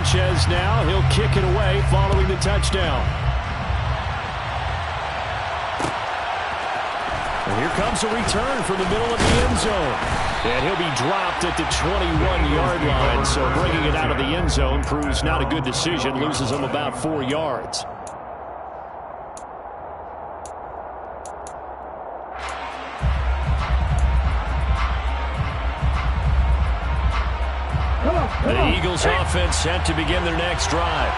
Sanchez now. He'll kick it away following the touchdown. And here comes a return from the middle of the end zone. And he'll be dropped at the 21-yard line. So bringing it out of the end zone proves not a good decision. Loses him about 4 yards. The Eagles offense set to begin their next drive.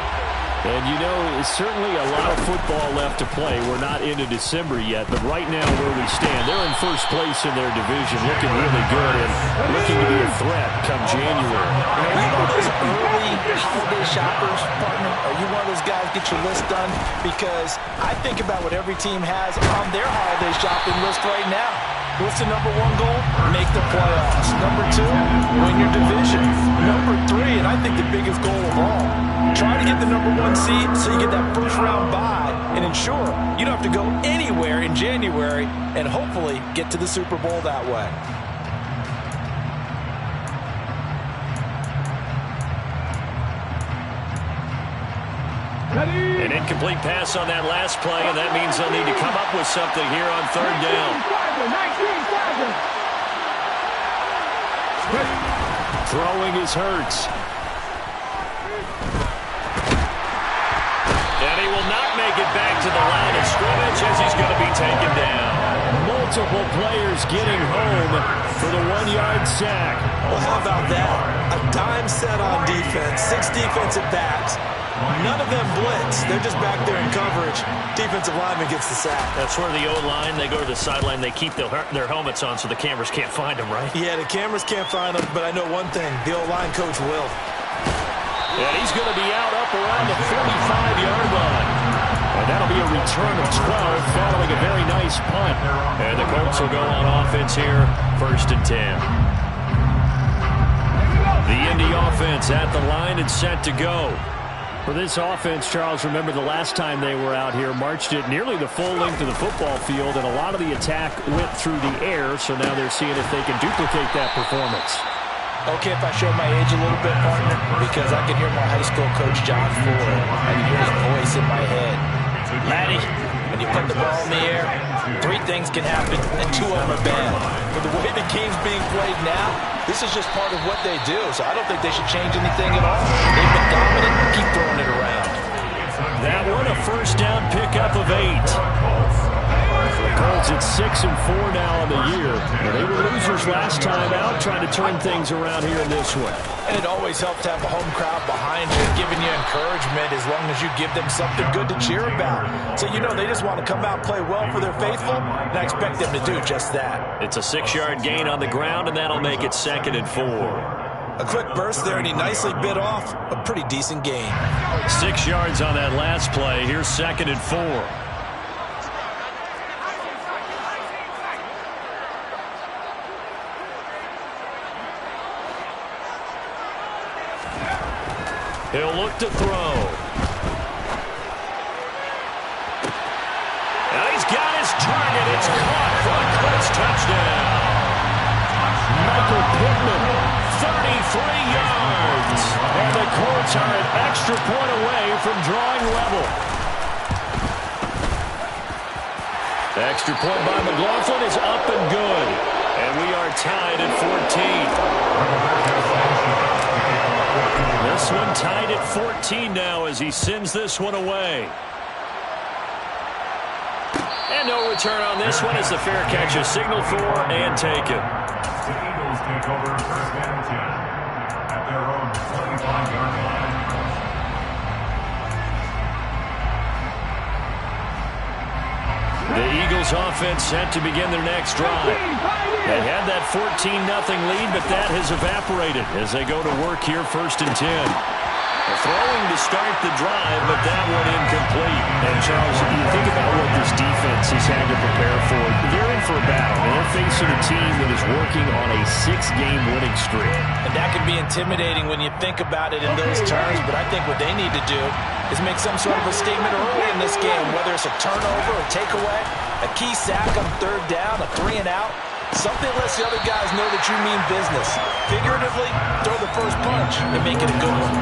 And, you know, certainly a lot of football left to play. We're not into December yet, but right now where we stand, they're in first place in their division, looking really good and looking to be a threat come January. Are you one of those early holiday shoppers, partner? Are you one of those guys get your list done? Because I think about what every team has on their holiday shopping list right now. What's the number one goal? Make the playoffs. Number two, win your division. Number three, and I think the biggest goal of all, try to get the number one seed so you get that first round bye and ensure you don't have to go anywhere in January and hopefully get to the Super Bowl that way. An incomplete pass on that last play, and that means they'll need to come up with something here on third down. Throwing is Hurts. And he will not make it back to the line of scrimmage as he's going to be taken down. Multiple players getting home for the 1-yard sack. Well, how about that? A dime set on defense, 6 defensive backs. None of them blitz. They're just back there in coverage. Defensive lineman gets the sack. That's where the O-line, they go to the sideline, they keep their helmets on so the cameras can't find them, right? Yeah, the cameras can't find them, but I know one thing. The O-line coach will. And he's going to be out up around the 45-yard line. And that'll be a return of 12 following a very nice punt. And the Colts will go on offense here, 1st and 10. The Indy offense at the line and set to go. For this offense, Charles, remember the last time they were out here, marched it nearly the full length of the football field, and a lot of the attack went through the air, so now they're seeing if they can duplicate that performance. Okay, if I show my age a little bit, partner, because I can hear my high school coach, John Ford. I can hear his voice in my head. Laddie, when you put the ball in the air, 3 things can happen, and 2 of them are bad. But the way the game's being played now, this is just part of what they do, so I don't think they should change anything at all. They've been dominant. Keep throwing it around. That one, a first down pickup of 8. The Colts at 6-4 now on the year. They were losers last time out, trying to turn things around here in this one. And it always helps to have a home crowd behind you, giving you encouragement as long as you give them something good to cheer about. So, you know, they just want to come out and play well for their faithful, and I expect them to do just that. It's a 6-yard gain on the ground, and that'll make it 2nd and 4. A quick burst there, and he nicely bit off a pretty decent gain. 6 yards on that last play. Here's 2nd and 4. He'll look to throw. And he's got his target. It's caught for a Colts touchdown. Michael Pittman, 33 yards. And the Colts are an extra point away from drawing level. The extra point by McLaughlin is up and good. And we are tied at 14. This one tied at 14 now as he sends this one away. And no return on this one as the fair catch is signaled for and taken. The Eagles take over 1st and 10 at their own 45-yard line. The Eagles offense set to begin their next drive. They had that 14-0 lead, but that has evaporated as they go to work here 1st and 10. Throwing to start the drive, but that one incomplete. And Charles, if you think about what this defense has had to prepare for, they're in for a battle. And they're facing a team that is working on a 6-game winning streak. And that can be intimidating when you think about it in those terms, but I think what they need to do is make some sort of a statement early in this game, whether it's a turnover, a takeaway, a key sack on 3rd down, a 3-and-out. Something lets the other guys know that you mean business. Figuratively, throw the first punch and make it a good one.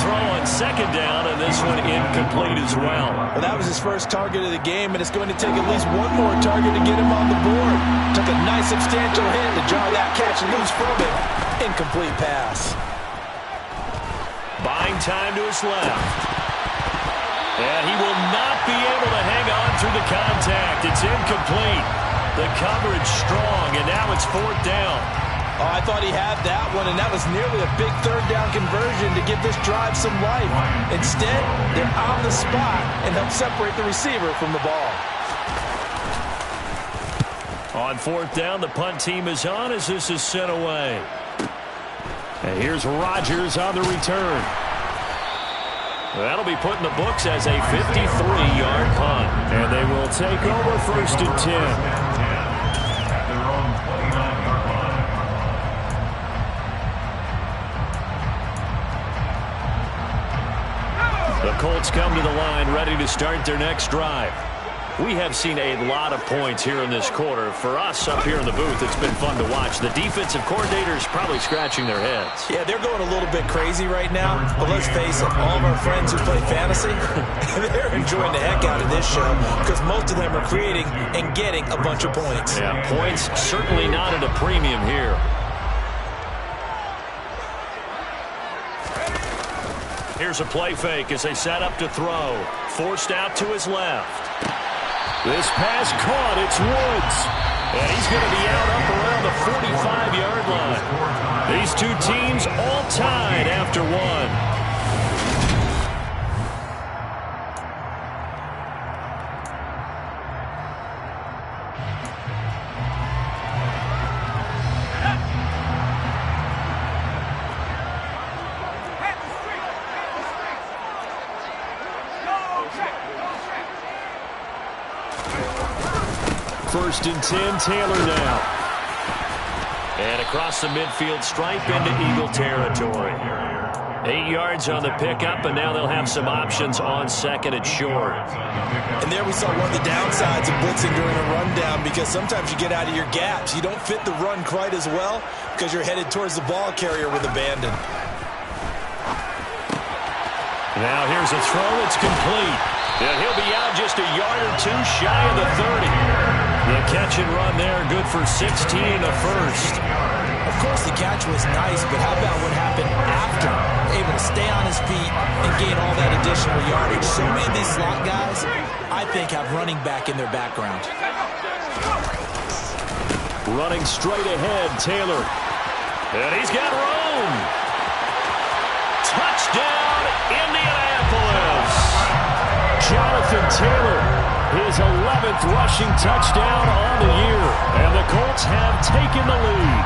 throw on second down, and this one incomplete as well. Well, that was his first target of the game, and it's going to take at least one more target to get him on the board. Took a nice substantial hit to jar that catch loose from him. Incomplete pass. Buying time to his left. And he will not be able to hang on through the contact. It's incomplete. The coverage strong, and now it's fourth down. Oh, I thought he had that one, and that was nearly a big third down conversion to give this drive some life. Instead, they're on the spot and help separate the receiver from the ball. On fourth down, the punt team is on as this is sent away. And here's Rodgers on the return. That'll be put in the books as a 53-yard punt. And they will take over first and 10. At their own 29-yard line. The Colts come to the line ready to start their next drive. We have seen a lot of points here in this quarter. For us up here in the booth, it's been fun to watch. The defensive coordinators probably scratching their heads. Yeah, they're going a little bit crazy right now. But let's face it, all of our friends who play fantasy, they're enjoying the heck out of this show because most of them are creating and getting a bunch of points. Yeah, points certainly not at a premium here. Here's a play fake as they set up to throw. Forced out to his left. This pass caught. It's Woods. And he's going to be out up around the 45-yard line. These two teams all tied after one. First and 10, Taylor now. And across the midfield stripe into Eagle territory. 8 yards on the pickup, and now they'll have some options on second and short. And there we saw one of the downsides of blitzing during a rundown because sometimes you get out of your gaps. You don't fit the run quite as well because you're headed towards the ball carrier with abandon. Now here's a throw. It's complete. And he'll be out just a yard or two shy of the 30. The catch and run there, good for 16 and a first. Of course, the catch was nice, but how about what happened after? Able to stay on his feet and gain all that additional yardage. So many of these slot guys, I think, have running back in their background. Running straight ahead, Taylor. And he's got room. Touchdown, Indianapolis. Jonathan Taylor, his 11th rushing touchdown on the year. And the Colts have taken the lead.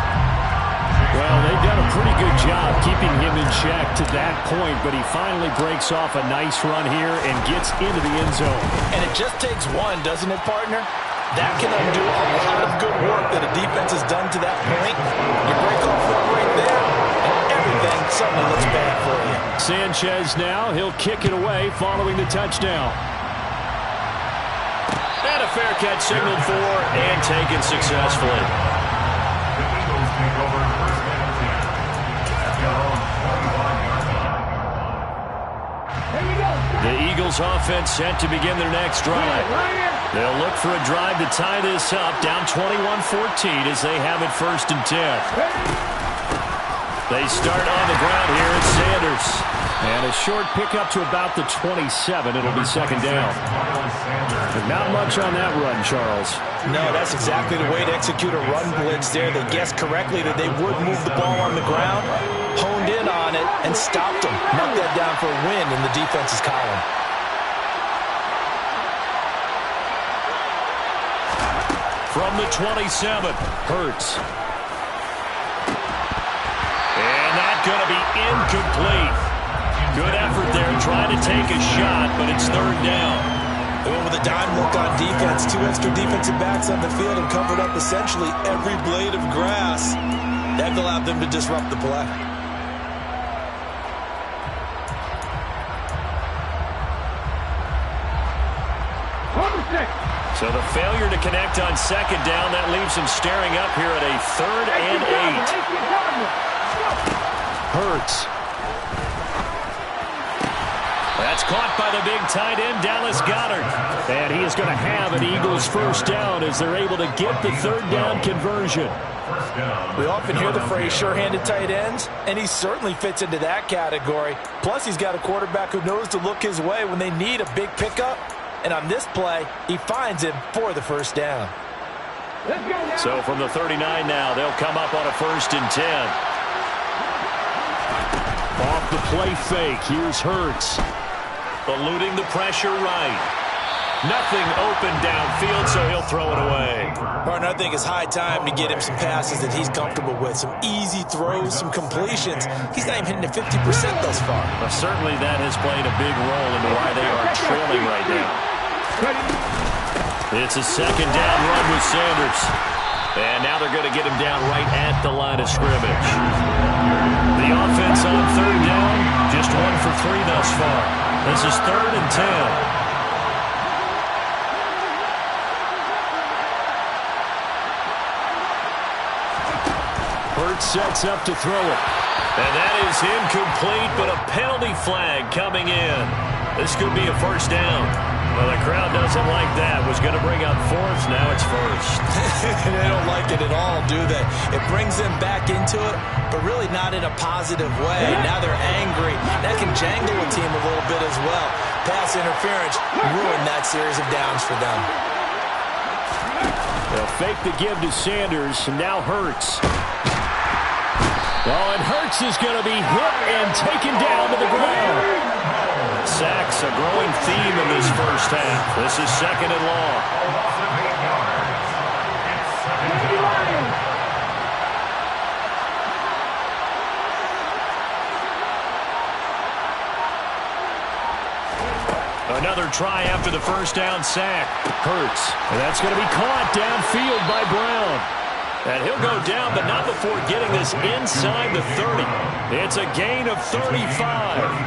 Well, they've done a pretty good job keeping him in check to that point, but he finally breaks off a nice run here and gets into the end zone. And it just takes one, doesn't it, partner? That can undo a lot of good work that a defense has done to that point. You break off one right there, and everything suddenly looks bad for you. Sanchez now, he'll kick it away following the touchdown. And a fair catch signaled for and taken successfully. The Eagles take over first and 10 at their own 25-yard line. The Eagles offense set to begin their next drive. They'll look for a drive to tie this up, down 21-14 as they have it first and 10. They start on the ground here. It's Sanders. And a short pickup to about the 27. It'll be second down. But not much on that run, Charles. No, that's exactly the way to execute a run blitz there. They guessed correctly that they would move the ball on the ground, honed in on it, and stopped them. Marked that down for a win in the defense's column. From the 27, Hurts. And that's going to be incomplete. Good effort there trying to take a shot, but it's third down. They went with a dime look on defense. Two extra defensive backs on the field and covered up essentially every blade of grass. That allowed them to disrupt the play. So the failure to connect on second down, that leaves them staring up here at a 3rd and 8. Hurts. caught by the big tight end, Dallas Goedert. And he is going to have an Eagles first down as they're able to get the third down conversion. We often hear the phrase sure-handed tight ends, and he certainly fits into that category. Plus, he's got a quarterback who knows to look his way when they need a big pickup. And on this play, he finds him for the first down. So from the 39 now, they'll come up on a 1st and 10. Off the play fake, here's Hurts. Eluding the pressure right. Nothing open downfield, so he'll throw it away. Partner, I think it's high time to get him some passes that he's comfortable with. Some easy throws, some completions. He's not even hitting the 50% thus far. Well, certainly that has played a big role into why they are trailing right now. It's a 2nd down run with Sanders. And now they're going to get him down right at the line of scrimmage. The offense on 3rd down, just 1 for 3 thus far. This is 3rd and 10. Hurts sets up to throw it. And that is incomplete, but a penalty flag coming in. This could be a first down. Well, the crowd doesn't like that. Was going to bring up 4th, now it's 1st. They don't like it at all, do they? It brings them back into it, but really not in a positive way. Now they're angry. That can jangle a team a little bit as well. Pass interference ruined that series of downs for them. They'll fake the give to Sanders, and now Hurts. Oh, and Hurts is going to be hit and taken down to the ground. Sacks, a growing theme in this first half. This is 2nd and long. Another try after the first down sack. Hurts. And that's going to be caught downfield by Brown. And he'll go down, but not before getting this inside the 30. It's a gain of 35.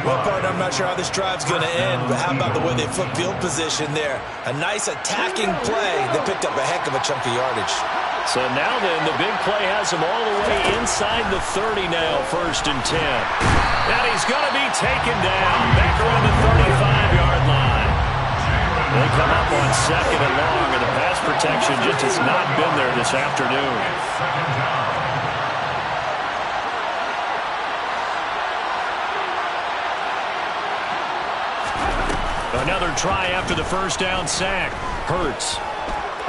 Well, partner, I'm not sure how this drive's going to end, but how about the way they flip field position there? A nice attacking play. They picked up a heck of a chunk of yardage. So now then, the big play has him all the way inside the 30 now, 1st and 10. And he's going to be taken down back around the 35-yard line. They come up on 2nd and long, and the pass protection just has not been there this afternoon. Another try after the first down sack. Hurts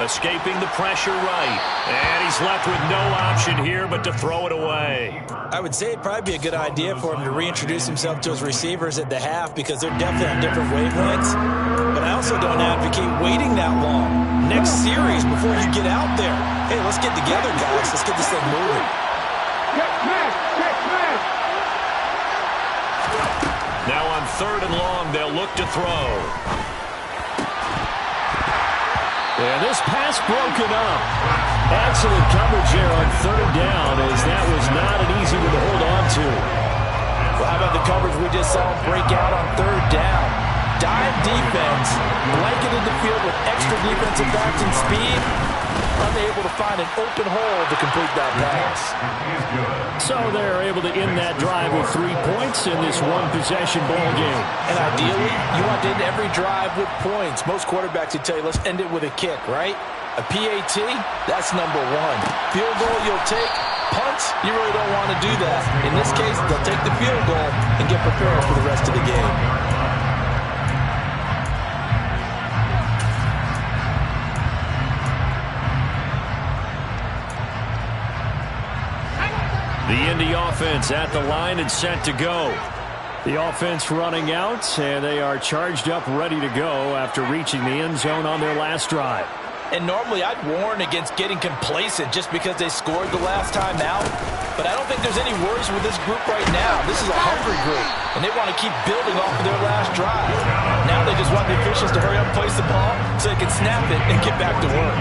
escaping the pressure right. And he's left with no option here but to throw it away. I would say it'd probably be a good idea for him to reintroduce himself to his receivers at the half because they're definitely on different wavelengths. But I also don't advocate waiting that long. Next series before you get out there. Hey, let's get together, guys. Let's get this thing moving. Now on 3rd and long, they'll look to throw. And this pass broken up. Excellent coverage there on 3rd down, as that was not an easy one to hold on to. Well, how about the coverage we just saw break out on 3rd down? Dive defense, blanketed the field with extra defensive backs and speed, unable to find an open hole to complete that pass. So they're able to end that drive with 3 points in this one-possession ball game. And ideally, you want to end every drive with points. Most quarterbacks would tell you, let's end it with a kick, right? A PAT, that's number 1. Field goal you'll take. Punts, you really don't want to do that. In this case, they'll take the field goal and get prepared for the rest of the game. The Indy offense at the line and set to go. The offense running out, and they are charged up, ready to go after reaching the end zone on their last drive. And normally I'd warn against getting complacent just because they scored the last time out. But I don't think there's any worries with this group right now. This is a hungry group, and they want to keep building off of their last drive. Now they just want the officials to hurry up and place the ball so they can snap it and get back to work.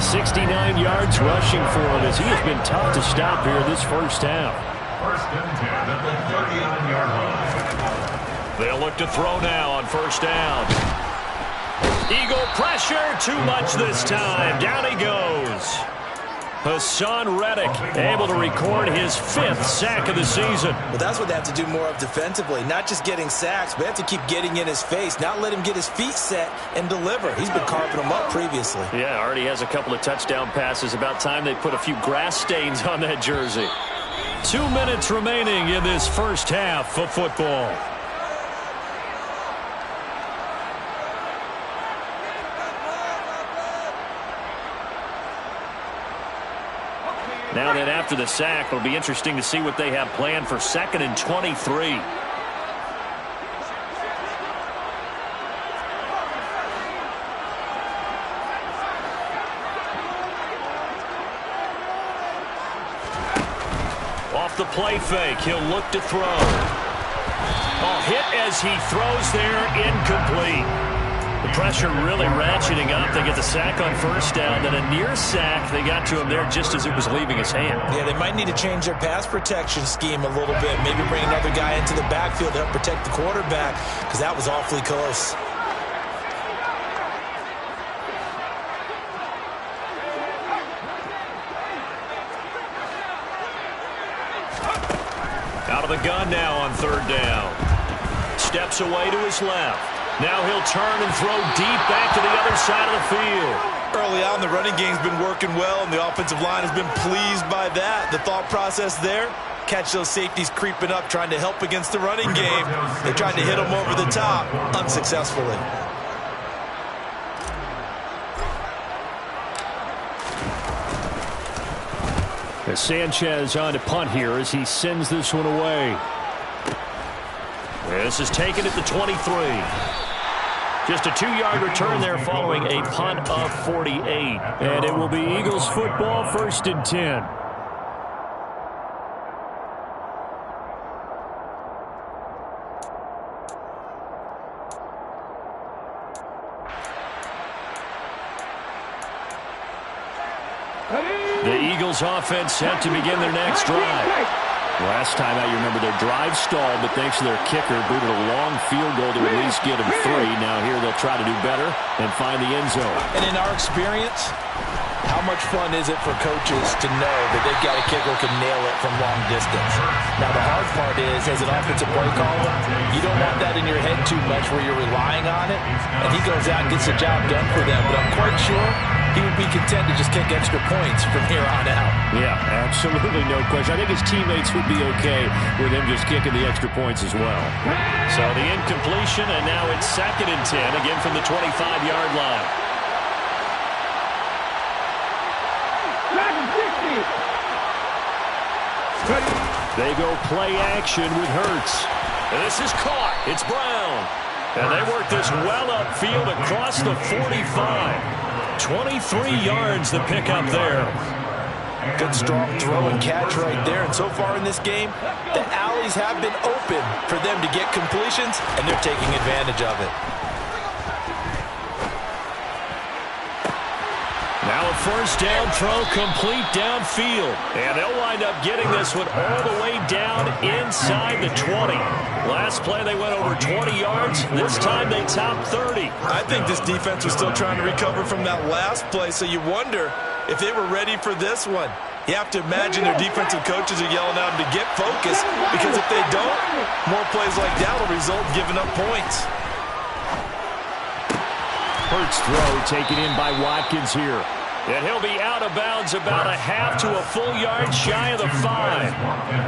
69 yards rushing for him as he has been tough to stop here this first half. 1st and 10 at the 39-yard line. They'll look to throw now on 1st down. Eagle pressure, too much this time. Down he goes. Hassan Reddick able to record his 5th sack of the season. Well, that's what they have to do more of defensively. Not just getting sacks, but they have to keep getting in his face, not let him get his feet set and deliver. He's been carving them up previously. Yeah, already has a couple of touchdown passes. About time they put a few grass stains on that jersey. 2 minutes remaining in this first half of football. Now then, after the sack, it'll be interesting to see what they have planned for 2nd and 23. Off the play fake, he'll look to throw. Oh, hit as he throws there, incomplete. The pressure really ratcheting up. They get the sack on 1st down, then a near sack. They got to him there just as it was leaving his hand. Yeah, they might need to change their pass protection scheme a little bit. Maybe bring another guy into the backfield to help protect the quarterback, because that was awfully close. Out of the gun now on 3rd down. Steps away to his left. Now he'll turn and throw deep back to the other side of the field. Early on, the running game's been working well, and the offensive line has been pleased by that. The thought process there, catch those safeties creeping up, trying to help against the running game. They tried to hit them over the top, unsuccessfully. Sanchez on to punt here as he sends this one away. This is taken at the 23. Just a 2-yard return there following a punt of 48. And it will be Eagles football, 1st and 10. The Eagles offense set to begin their next drive. Last time out, you remember their drive stalled, but thanks to their kicker, booted a long field goal to at least get them 3. Now here they'll try to do better and find the end zone. And in our experience, how much fun is it for coaches to know that they've got a kicker who can nail it from long distance? Now, the hard part is, as an offensive play caller, you don't want that in your head too much where you're relying on it, and he goes out and gets the job done for them. But I'm quite sure he would be content to just kick extra points from here on out. Yeah, absolutely no question. I think his teammates would be okay with him just kicking the extra points as well. So the incompletion, and now it's 2nd and 10, again from the 25-yard line. They go play action with Hurts. And this is caught. It's Brown. And they work this well upfield across the 45. 23 yards to pick up there. Good strong throw and catch right there. And so far in this game, the alleys have been open for them to get completions, and they're taking advantage of it. Now a 1st down throw complete downfield. And they'll wind up getting this one all the way down inside the 20. Last play they went over 20 yards. This time they topped 30. I think this defense was still trying to recover from that last play, so you wonder if they were ready for this one. You have to imagine their defensive coaches are yelling at them to get focused, because if they don't, more plays like that will result in giving up points. Hurts throw taken in by Watkins here. And he'll be out of bounds about a half to a full yard shy of the 5.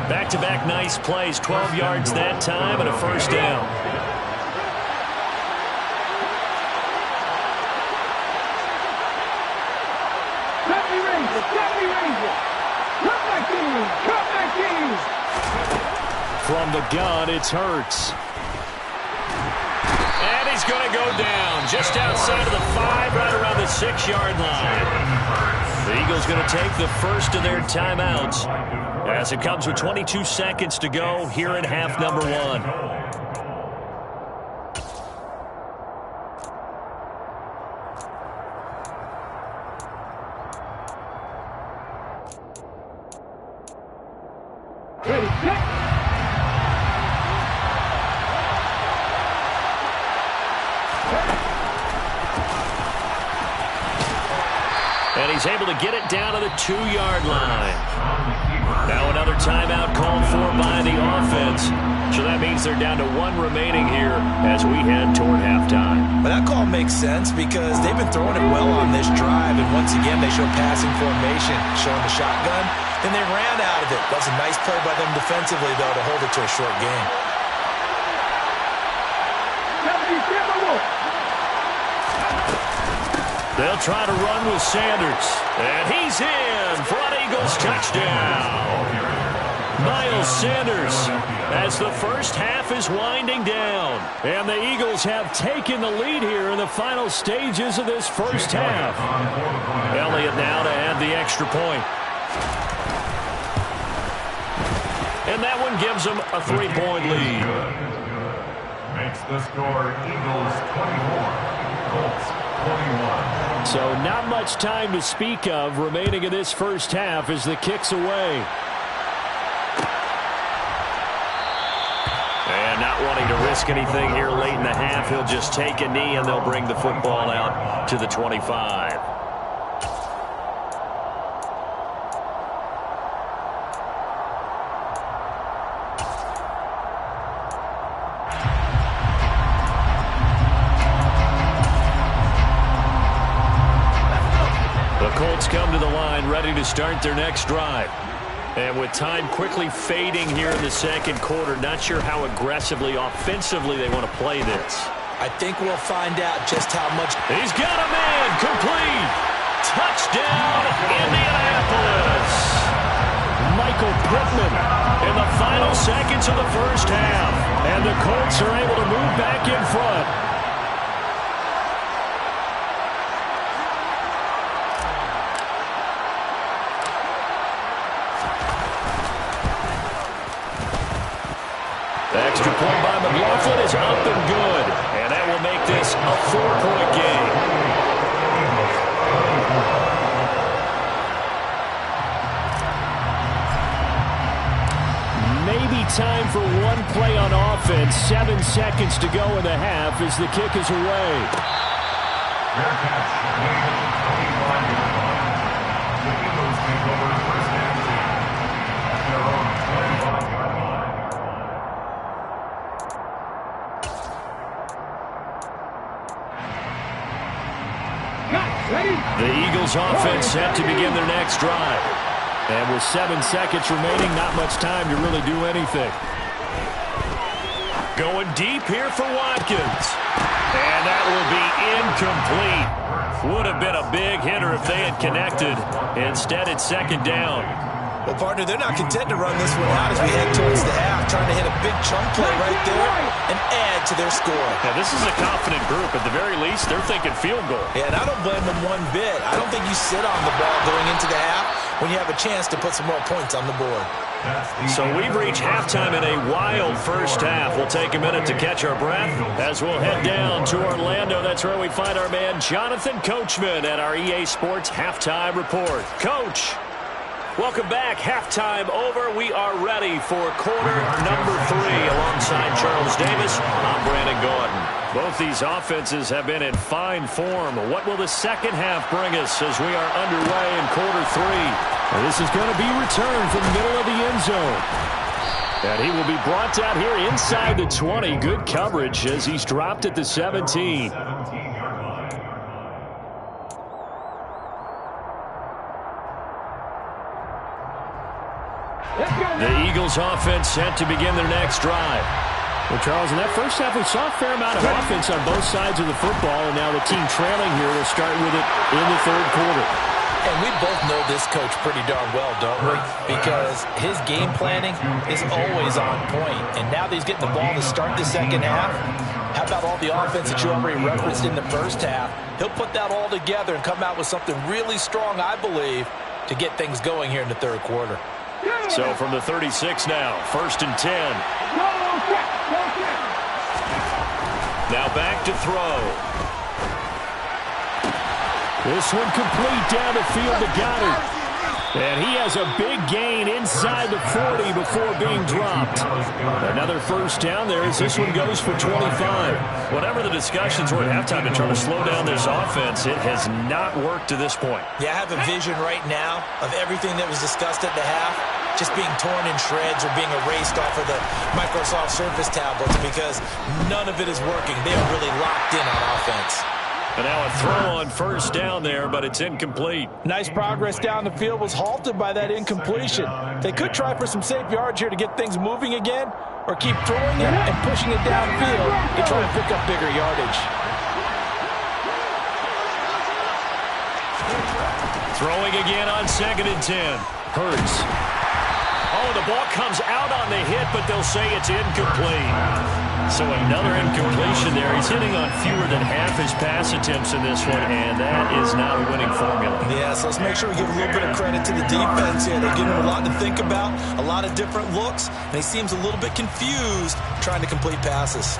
Back-to-back nice plays, 12 yards that time and a 1st down. From the gun, it's Hurts. And he's going to go down just outside of the 5, right around the 6-yard line. The Eagles going to take the first of their timeouts as it comes with 22 seconds to go here in half number 1. And And he's able to get it down to the 2-yard line. Now another timeout called for by the offense. So that means they're down to 1 remaining here as we head toward halftime. But that call makes sense because they've been throwing it well on this drive. And once again, they show passing formation, showing the shotgun. Then they ran out of it. That's a nice play by them defensively, though, to hold it to a short game. They'll try to run with Sanders. And he's in for an Eagles touchdown. Miles Sanders as the first half is winding down. And the Eagles have taken the lead here in the final stages of this first half. Elliott now to add the extra point. And that one gives them a 3-point lead. Makes the score Eagles 24, Colts 21. So not much time to speak of remaining in this first half as the kick's away. And not wanting to risk anything here late in the half, he'll just take a knee and they'll bring the football out to the 25. Colts come to the line ready to start their next drive. And with time quickly fading here in the second quarter, not sure how aggressively, offensively they want to play this. I think we'll find out just how much. He's got a man complete. Touchdown, Indianapolis. Michael Pittman in the final seconds of the first half. And the Colts are able to move back in front. Extra point by McLaughlin is up and good. And that will make this a 4-point game. Maybe time for one play on offense. 7 seconds to go in the half as the kick is away. Fair catch. The Eagles take over first and 10 at their own 25-yard line. The Eagles offense set to begin their next drive. And with 7 seconds remaining, not much time to really do anything. Going deep here for Watkins. And that will be incomplete. Would have been a big hitter if they had connected. Instead, it's second down. Well, partner, they're not content to run this one out as we head towards the half, trying to hit a big chunk play right there and add to their score. Yeah, this is a confident group. At the very least, they're thinking field goal. Yeah, and I don't blame them one bit. I don't think you sit on the ball going into the half when you have a chance to put some more points on the board. So we've reached halftime in a wild first half. We'll take a minute to catch our breath as we'll head down to Orlando. That's where we find our man Jonathan Coachman at our EA Sports Halftime Report. Coach, welcome back. Halftime over. We are ready for quarter number 3 alongside Charles Davis. I'm Brandon Gordon. Both these offenses have been in fine form. What will the second half bring us as we are underway in quarter 3? And this is going to be returned from the middle of the end zone. And he will be brought down here inside the 20. Good coverage as he's dropped at the 17. The Eagles offense set to begin their next drive. Well, Charles, in that first half, we saw a fair amount of offense on both sides of the football, and now the team trailing here will start with it in the third quarter. And we both know this coach pretty darn well, don't we? Because his game planning is always on point. And now that he's getting the ball to start the second half, how about all the offense that you already referenced in the first half? He'll put that all together and come out with something really strong, I believe, to get things going here in the third quarter. So from the 36 now, first and 10. Now back to throw. This one complete down the field to Goddard. And he has a big gain inside the 40 before being dropped. Another first down there as this one goes for 25. Whatever the discussions were at halftime to try to slow down this offense, it has not worked to this point. Yeah, I have a vision right now of everything that was discussed at the half just being torn in shreds or being erased off of the Microsoft Surface tablets because none of it is working. They are really locked in on offense. And now a throw on first down there, but it's incomplete. Nice progress down the field was halted by that incompletion. They could try for some safe yards here to get things moving again, or keep throwing it and pushing it downfield to try and pick up bigger yardage. Throwing again on 2nd and 10. Hurts. Oh, the ball comes out on the hit, but they'll say it's incomplete. So another incompletion there. He's hitting on fewer than half his pass attempts in this one, and that is not a winning formula. Yeah, so let's make sure we give a little bit of credit to the defense here. They're giving him a lot to think about, a lot of different looks, and he seems a little bit confused trying to complete passes.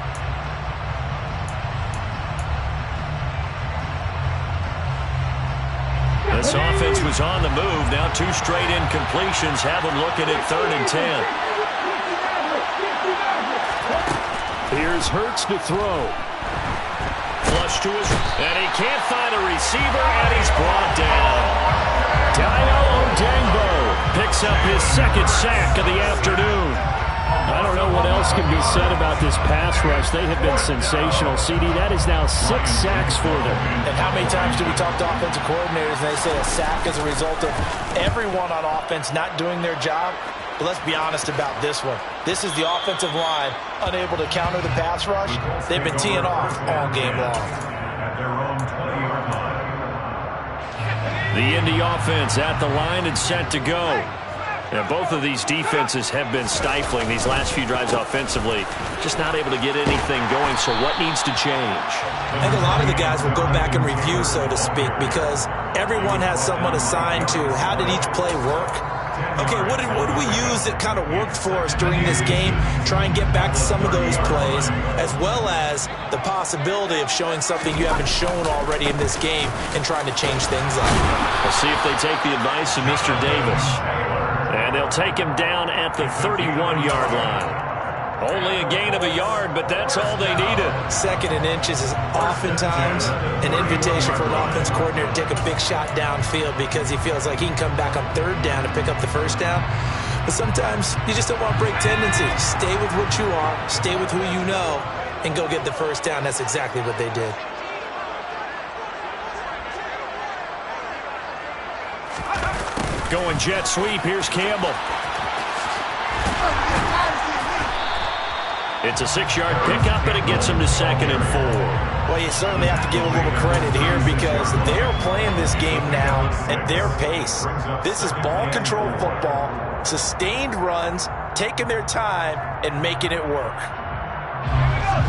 This offense was on the move. Now 2 straight incompletions have them looking at 3rd and 10. Here's Hurts to throw. Flush to his, and he can't find a receiver, and he's brought down. Dino Odengbo picks up his 2nd sack of the afternoon. I don't know what else can be said about this pass rush. They have been sensational. CD, that is now 6 sacks for them. And how many times do we talk to offensive coordinators and they say a sack is a result of everyone on offense not doing their job? But let's be honest about this one. This is the offensive line unable to counter the pass rush. They've been teeing off all game long. At their own 20-yard line. The Indy offense at the line and set to go. Now, both of these defenses have been stifling these last few drives offensively. Just not able to get anything going, so what needs to change? I think a lot of the guys will go back and review, so to speak, because everyone has someone assigned to how did each play work. Okay, what did we use that kind of worked for us during this game? Try and get back to some of those plays, as well as the possibility of showing something you haven't shown already in this game and trying to change things up. We'll see if they take the advice of Mr. Davis. And they'll take him down at the 31-yard line. Only a gain of a yard, but that's all they needed. 2nd and inches is oftentimes an invitation for an offense coordinator to take a big shot downfield because he feels like he can come back on 3rd down and pick up the 1st down. But sometimes you just don't want to break tendency. Stay with what you are, stay with who you know, and go get the 1st down. That's exactly what they did. Going jet sweep. Here's Campbell. It's a 6-yard pickup, and it gets him to 2nd and 4. Well, you certainly have to give a little credit here because they are playing this game now at their pace. This is ball control football, sustained runs, taking their time, and making it work.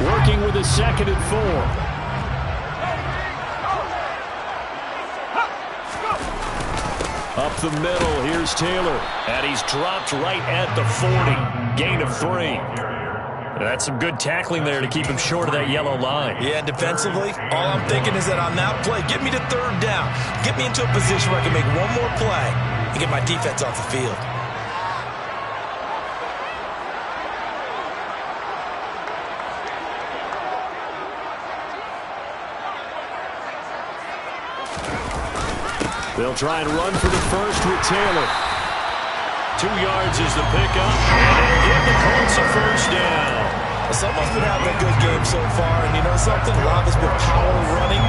Working with a 2nd and 4. Up the middle, here's Taylor. And he's dropped right at the 40. Gain of 3. That's some good tackling there to keep him short of that yellow line. Yeah, defensively, all I'm thinking is that on that play, get me to 3rd down. Get me into a position where I can make one more play and get my defense off the field. They'll try and run for the 1st with Taylor. 2 yards is the pickup, and it'll give the Colts a 1st down. Well, someone's been having a good game so far, and you know something? A lot of it's been power running.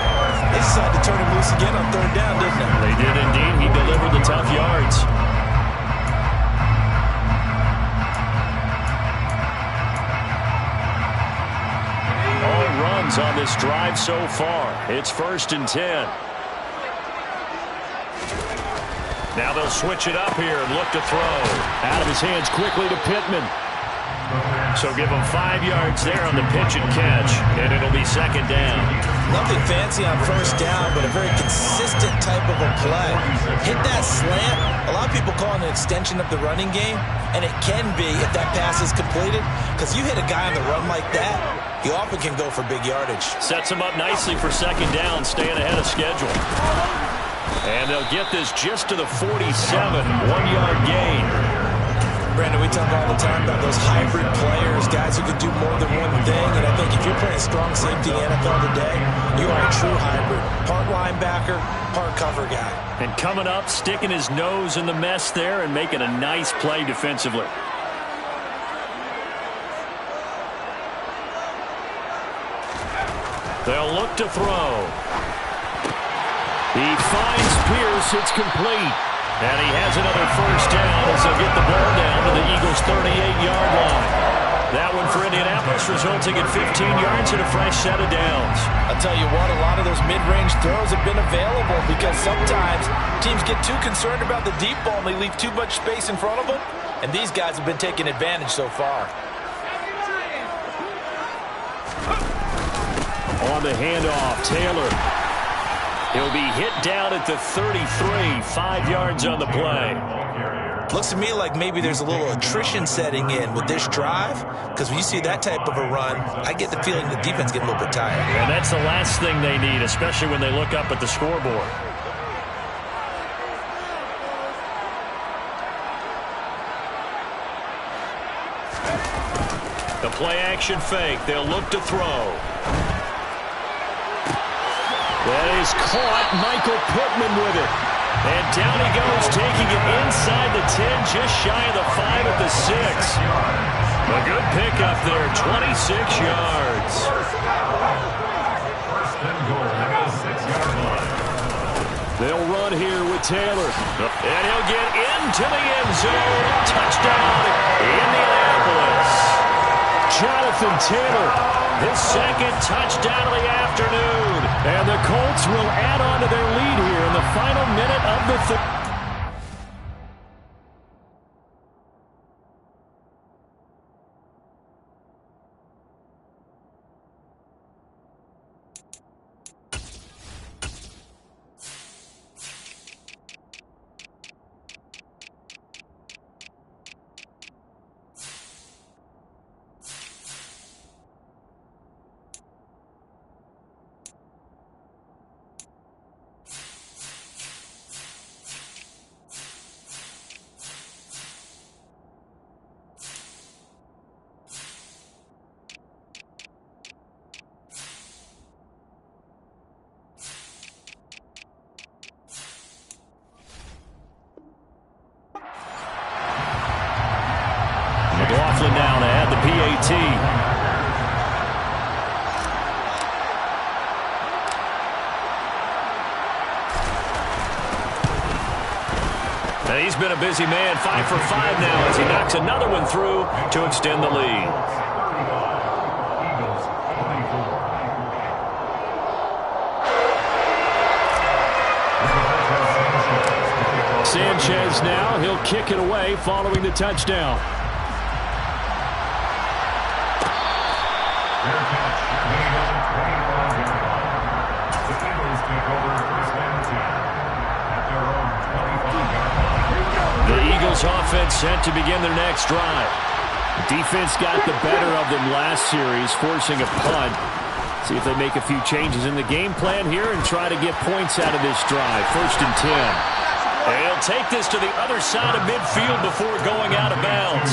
They decided to turn him loose again on 3rd down, didn't they? They did indeed. He delivered the tough yards. All runs on this drive so far. It's 1st and 10. Now they'll switch it up here and look to throw. Out of his hands quickly to Pittman. So give him 5 yards there on the pitch and catch, and it'll be 2nd down. Nothing fancy on 1st down, but a very consistent type of a play. Hit that slant. A lot of people call it an extension of the running game, and it can be if that pass is completed, because you hit a guy on the run like that, you often can go for big yardage. Sets him up nicely for 2nd down, staying ahead of schedule. And they'll get this just to the 47, 1-yard gain. Brandon, we talk all the time about those hybrid players, guys who can do more than one thing. And I think if you're playing strong safety in the NFL today, you are a true hybrid. Part linebacker, part cover guy. And coming up, sticking his nose in the mess there and making a nice play defensively. They'll look to throw. He finds Pierce. It's complete. And he has another first down as they'll get the ball down to the Eagles' 38-yard line. That one for Indianapolis resulting in 15 yards and a fresh set of downs. I'll tell you what, a lot of those mid-range throws have been available because sometimes teams get too concerned about the deep ball and they leave too much space in front of them. And these guys have been taking advantage so far. On the handoff, Taylor. He'll be hit down at the 33, 5 yards on the play. Looks to me like maybe there's a little attrition setting in with this drive, because when you see that type of a run, I get the feeling the defense getting a little bit tired. And that's the last thing they need, especially when they look up at the scoreboard. The play-action fake. They'll look to throw. That is caught. Michael Pittman with it. And down he goes, taking it inside the 10, just shy of the 5 at the 6. A good pickup there, 26 yards. First and goal at the 6-yard line. They'll run here with Taylor. And he'll get into the end zone. Touchdown, Indianapolis. Jonathan Taylor, his second touchdown of the afternoon. And the Colts will add on to their lead here in the final minute of the third. McLaughlin now to add the PAT. And he's been a busy man, 5 for 5 now as he knocks another one through to extend the lead. Eagles 24. Sanchez now, he'll kick it away following the touchdown. Their catch made on the 25-yard line. The Eagles take over first and 10 at their own 25-yard line. The Eagles offense set to begin their next drive. The defense got the better of them last series, forcing a punt. See if they make a few changes in the game plan here and try to get points out of this drive. First and 10. And he'll take this to the other side of midfield before going out of bounds.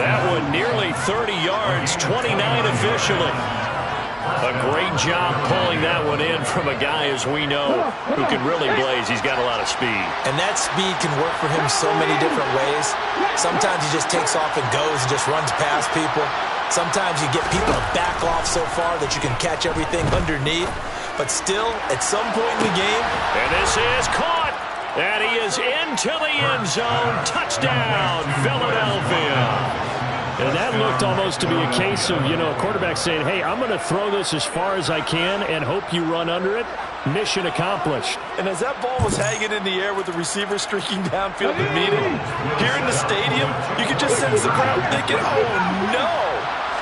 That one nearly 30 yards, 29 officially. A great job pulling that one in from a guy, as we know, who can really blaze. He's got a lot of speed. And that speed can work for him so many different ways. Sometimes he just takes off and goes and just runs past people. Sometimes you get people to back off so far that you can catch everything underneath. But still, at some point in the game... And this is caught. And he is into the end zone. Touchdown, Philadelphia. And that looked almost to be a case of, a quarterback saying, hey, I'm going to throw this as far as I can and hope you run under it. Mission accomplished. And as that ball was hanging in the air with the receiver streaking downfield to meet it, here in the stadium, you could just sense the crowd thinking, oh, no.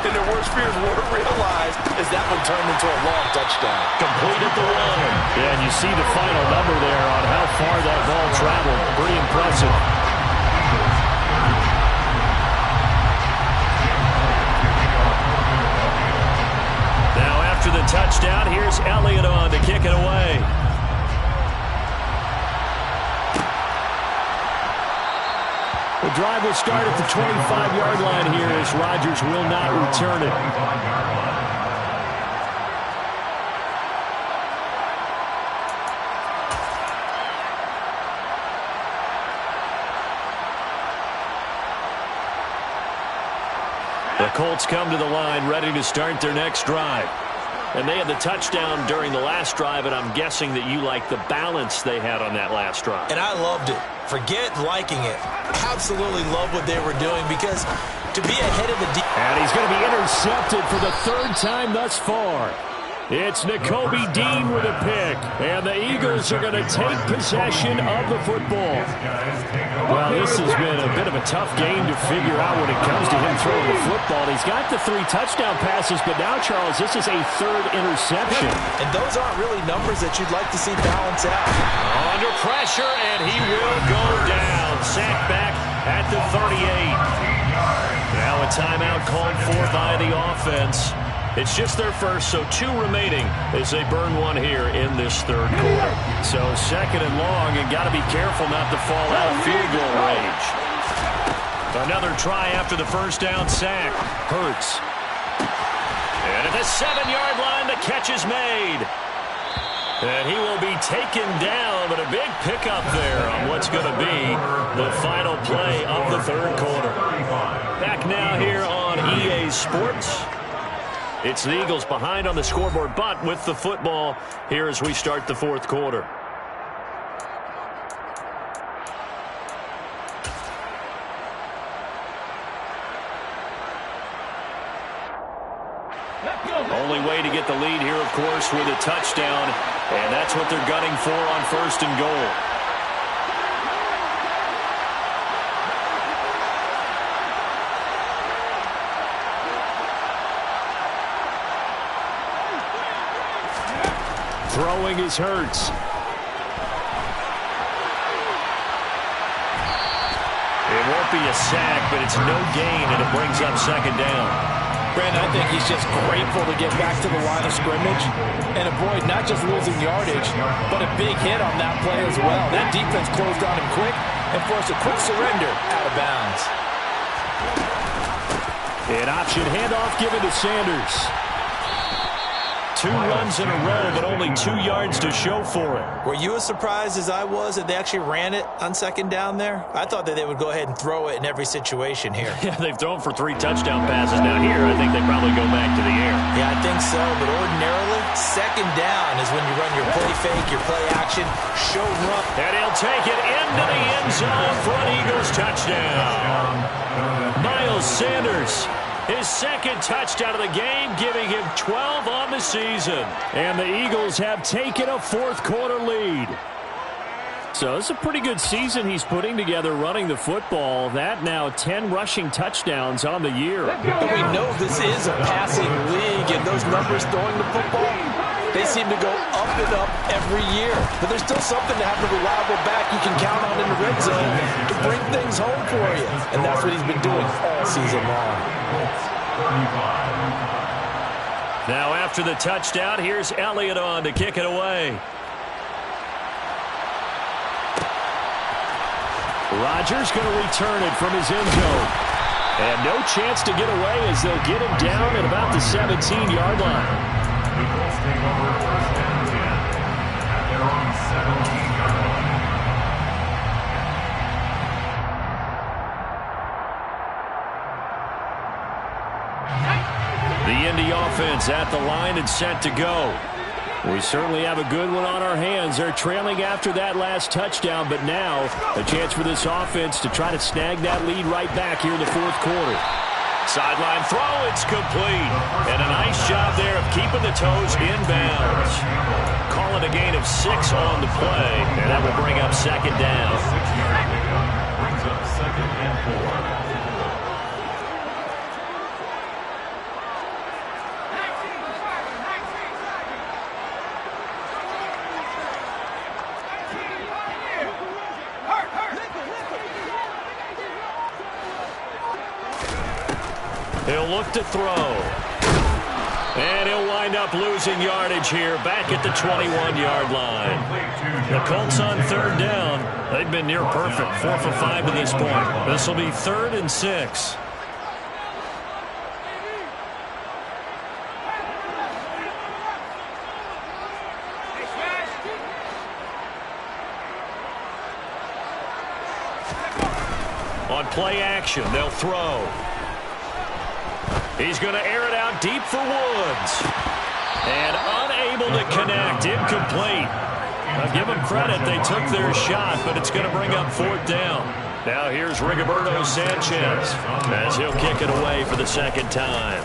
And their worst fears were realized as that one turned into a long touchdown. Completed the run. Yeah, and you see the final number there on how far that ball traveled. Pretty impressive. Now after the touchdown, here's Elliott on to kick it away. drive will start at the 25-yard line here as Rodgers will not return it. The Colts come to the line ready to start their next drive. And they had the touchdown during the last drive, and I'm guessing that you like the balance they had on that last drive. And I loved it. Forget liking it. Absolutely love what they were doing because to be ahead of the and he's going to be intercepted for the third time thus far. It's Nakobe Dean with a pick, and the Eagles are going to take possession of the football. Well, this has been a bit of a tough game to figure out when it comes to him throwing the football. He's got the 3 touchdown passes, but now, Charles, this is a 3rd interception. And those aren't really numbers that you'd like to see balance out. Under pressure, and he will go down. Sacked back at the 38. Now a timeout called for by the offense. It's just their first, so 2 remaining as they burn 1 here in this 3rd quarter. So 2nd and long, and got to be careful not to fall out of field goal range. Another try after the first down sack. Hurts. And at the 7-yard line, the catch is made. And he will be taken down, but a big pickup there on what's going to be the final play of the 3rd quarter. Back now here on EA Sports. It's the Eagles behind on the scoreboard, but with the football here as we start the 4th quarter. Only way to get the lead here, of course, with a touchdown, and that's what they're gunning for on 1st and goal. Throwing is Hurts. It won't be a sack, but it's no gain, and it brings up 2nd down. Brandon, I think he's just grateful to get back to the line of scrimmage and avoid not just losing yardage, but a big hit on that play as well. That defense closed on him quick and forced a quick surrender out of bounds. An option handoff given to Sanders. 2 runs in a row, but only 2 yards to show for it. Were you as surprised as I was that they actually ran it on 2nd down there? I thought that they would go ahead and throw it in every situation here. Yeah, they've thrown for 3 touchdown passes. Now here, I think they probably go back to the air. Yeah, I think so, but ordinarily, 2nd down is when you run your play fake, your play action, show run. And he'll take it into the end zone for an Eagles touchdown. Miles Sanders. His 2nd touchdown of the game, giving him 12 on the season. And the Eagles have taken a 4th quarter lead. So it's a pretty good season he's putting together running the football. That now 10 rushing touchdowns on the year. And we know this is a passing league, and those numbers throwing the football, they seem to go up and up every year. But there's still something to have a reliable back you can count on in the red zone to bring things home for you. And that's what he's been doing all season long. Now after the touchdown, here's Elliott on to kick it away. Rodgers going to return it from his end zone. And no chance to get away as they'll get him down at about the 17-yard line. The Colts take over 1st and 10 at their own 17-yard line. The Indy offense at the line and set to go. We certainly have a good one on our hands. They're trailing after that last touchdown, but now a chance for this offense to try to snag that lead right back here in the 4th quarter. Sideline throw, it's complete. And a nice job there of keeping the toes in bounds. Call it a gain of 6 on the play, and that will bring up 2nd down. Brings up 2nd and 4. He'll look to throw. And he'll wind up losing yardage here back at the 21-yard line. The Colts on third down. They've been near perfect, 4 for 5 to this point. This will be 3rd and 6. On play action, they'll throw. He's going to air it out deep for Woods. And unable to connect, incomplete. I'll give them credit, they took their shot, but it's going to bring up 4th down. Now here's Rigoberto Sanchez as he'll kick it away for the 2nd time.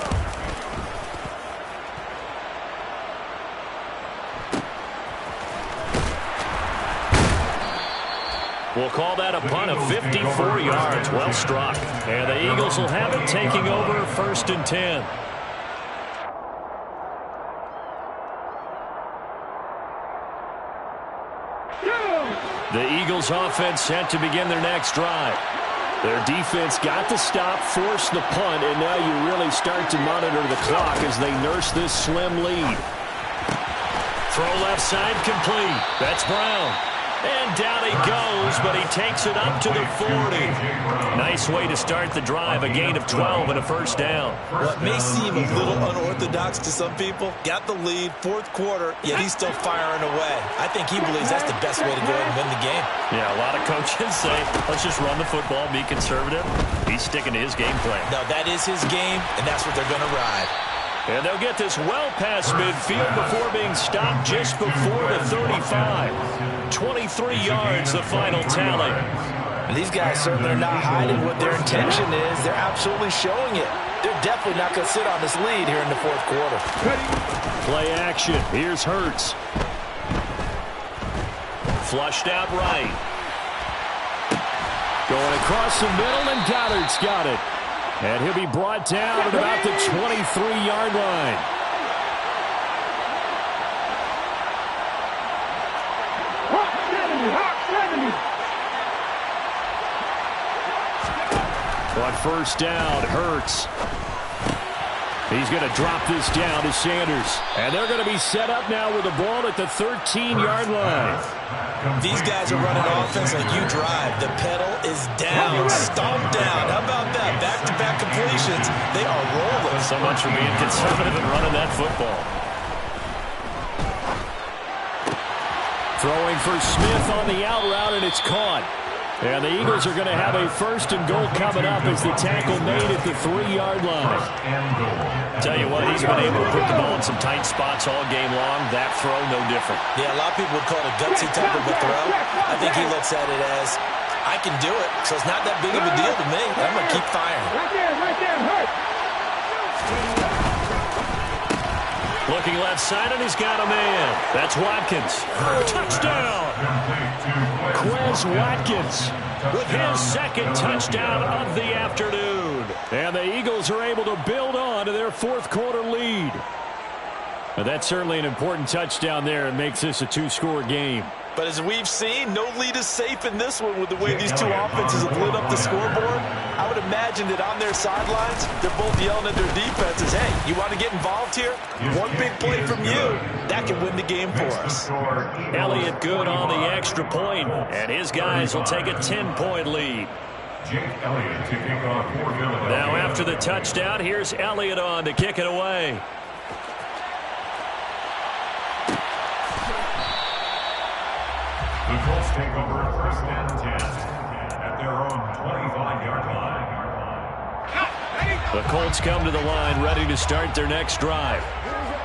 We'll call that a punt of 54 yards. Well struck. And the Eagles will have it, taking over 1st and 10. The Eagles offense set to begin their next drive. Their defense got the stop, forced the punt, and now you really start to monitor the clock as they nurse this slim lead. Throw left side complete. That's Brown. And down he goes, but he takes it up to the 40. Nice way to start the drive, a gain of 12 and a 1st down. What may seem a little unorthodox to some people, got the lead, 4th quarter, yet he's still firing away. I think he believes that's the best way to go ahead and win the game. Yeah, a lot of coaches say, let's just run the football, be conservative. He's sticking to his game plan. No, that is his game, and that's what they're going to ride. And they'll get this well past midfield before being stopped just before the 35. 23 yards, the final tally. And these guys certainly are not hiding what their intention is. They're absolutely showing it. They're definitely not going to sit on this lead here in the 4th quarter. Play action. Here's Hurts. Flushed out right. Going across the middle, and Goddard's got it. And he'll be brought down at about the 23-yard line. On 1st down, Hurts. He's going to drop this down to Sanders. And they're going to be set up now with the ball at the 13-yard line. These guys are running offense like you drive. The pedal is down, stomp down. How about that? Back-to-back completions. They are rolling. So much for being conservative and running that football. Throwing for Smith on the out route, and it's caught. And the Eagles are going to have a 1st and goal coming up as the tackle made at the 3-yard line. Tell you what, he's been able to put the ball in some tight spots all game long. That throw, no different. Yeah, a lot of people would call it a gutsy type of a throw. I think he looks at it as, I can do it, so it's not that big of a deal to me. I'm going to keep firing. Right there, Hurt. Looking left side, and he's got a man. That's Watkins. Touchdown! Quez Watkins with his 2nd touchdown of the afternoon. And the Eagles are able to build on to their 4th quarter lead. And that's certainly an important touchdown there and makes this a 2-score game. But as we've seen, no lead is safe in this one with the way these two offenses have lit up the scoreboard. I would imagine that on their sidelines, they're both yelling at their defenses, hey, you want to get involved here? One big play from you, that can win the game for us. Elliott good on the extra point, and his guys will take a 10-point lead. Now after the touchdown, here's Elliott on to kick it away. The Colts take over 1st and 10 at their own 25-yard line. The Colts come to the line ready to start their next drive.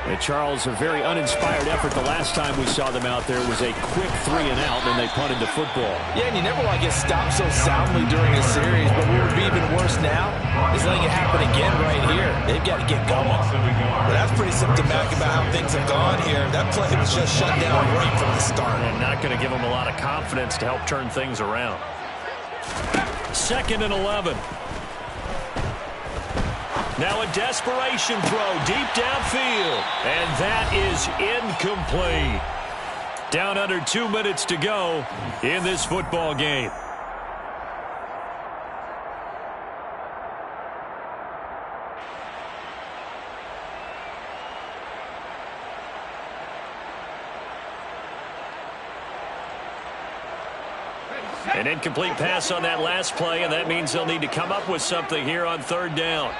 And Charles, a very uninspired effort the last time we saw them out there was a quick 3-and-out, and they punted the football. Yeah, and you never want to get stopped so soundly during a series, but what would be even worse now is letting it happen again right here. They've got to get going. But that's pretty symptomatic about how things have gone here. That play was just shut down right from the start. And not going to give them a lot of confidence to help turn things around. 2nd and 11. Now a desperation throw deep downfield. And that is incomplete. Down under 2 minutes to go in this football game. An incomplete pass on that last play, and that means they'll need to come up with something here on third down.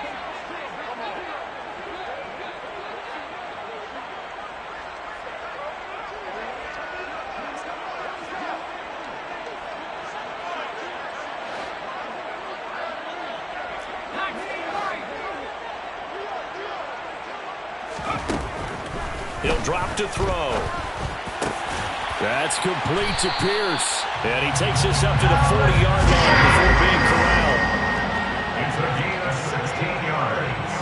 He'll drop to throw. That's complete to Pierce. And he takes us up to the 40-yard line before being corralled. It's a gain of 16 yards.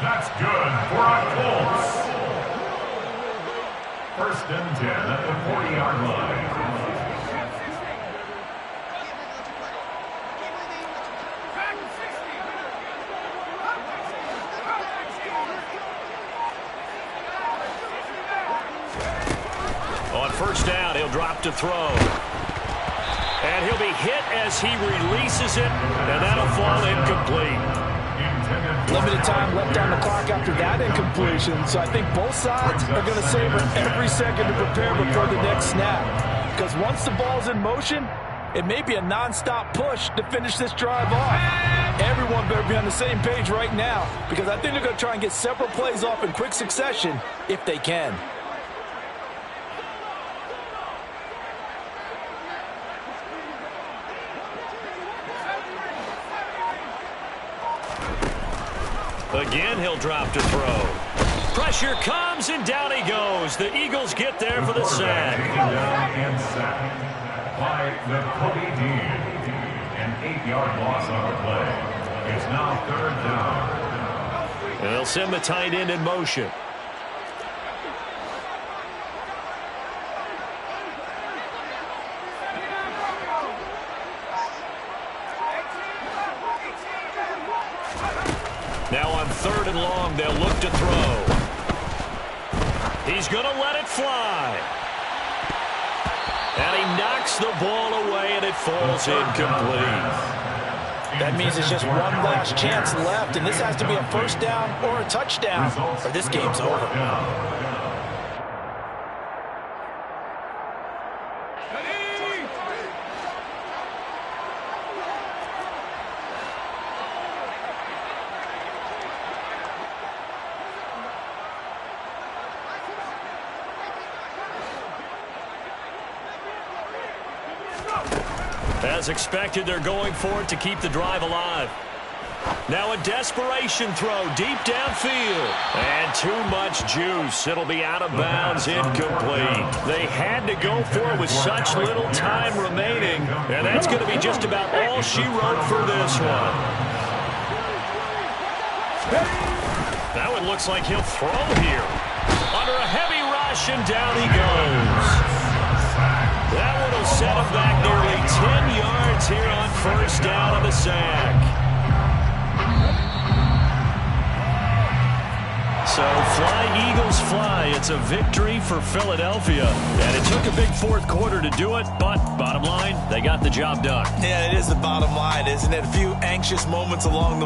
That's good for a Colts. First and 10 at the 40-yard line. On first down, he'll drop to throw. And he'll be hit as he releases it, and that'll fall incomplete. Limited time left on the clock after that incompletion, so I think both sides are going to savor every second to prepare before the next snap. Because once the ball's in motion, it may be a non-stop push to finish this drive off. Everyone better be on the same page right now, because I think they're going to try and get several plays off in quick succession if they can. Again, he'll drop to throw. Pressure comes, and down he goes. The Eagles get there for the sack. Taken down and sacked by the Cody Dean. An 8-yard loss on the play. It's now third down. And they'll send the tight end in motion. Now on third and long, they'll look to throw. He's going to let it fly. And he knocks the ball away, and it falls incomplete. That means it's just one last chance left, and this has to be a first down or a touchdown, or this game's over. As expected, they're going for it to keep the drive alive. Now a desperation throw deep downfield. And too much juice. It'll be out of bounds, incomplete. They had to go for it with such little time remaining. And that's going to be just about all she wrote for this one. Now it looks like he'll throw here. Under a heavy rush, and down he goes. That one will set him back nearly 10 yards here on first down on the sack. So fly, Eagles, fly. It's a victory for Philadelphia. And it took a big fourth quarter to do it, but bottom line, they got the job done. Yeah, it is the bottom line, isn't it? A few anxious moments along the